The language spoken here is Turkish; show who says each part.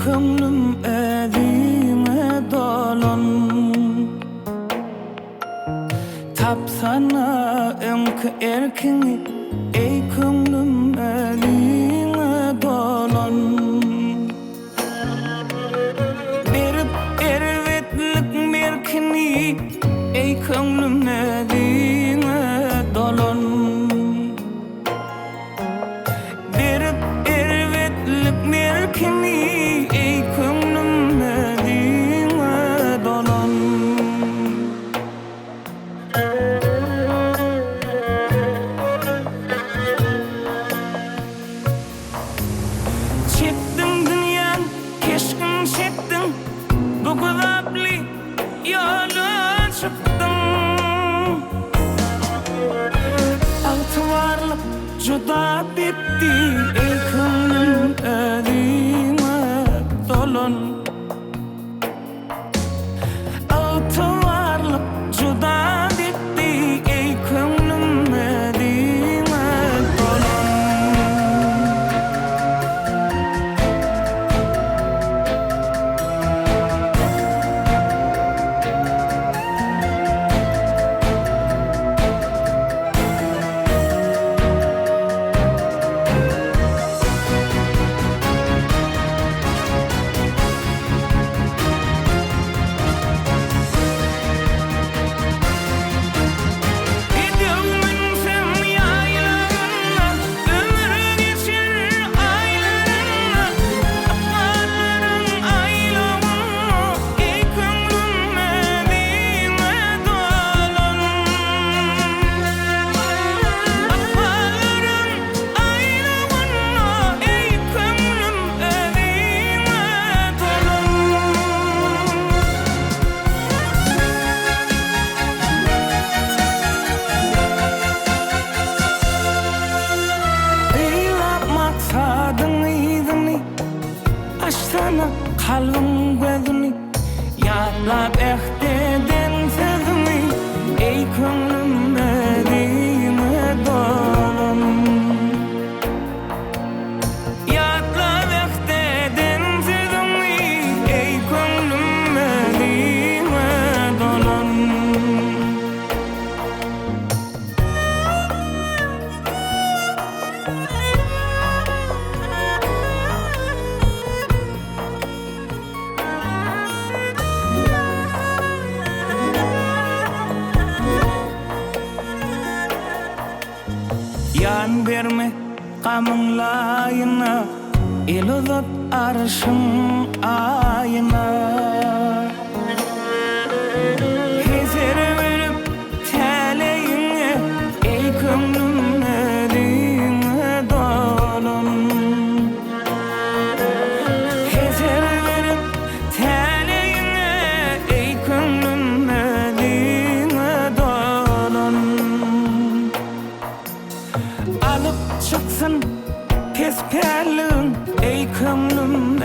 Speaker 1: könglim edime dolan Tapsana ömkü erkini ey könglim edime dolan Berip ervetlik merkini ey könglim edime dolan Berip ervetlik merkini ey könglim edime dolan Çektin dünyan keşkin çektin bu gudapli yola çıktın Altı varlık juda bitti ey könglim edime dolan Altı varlık juda bitti ey könglim edime dolan Aşsana kalbim gözünü Yatlap ehteden sözünü Ey könglim edime dolan Yatlap ehteden sözünü Ey könglim edime dolan Yan verme kamın layına El uzat arşın ayına Hezer verip teleyine Ey könglim edime dolan Hezer verip teleyine Ey könglim edime dolan Alıp çıksın kesperlin ey könglim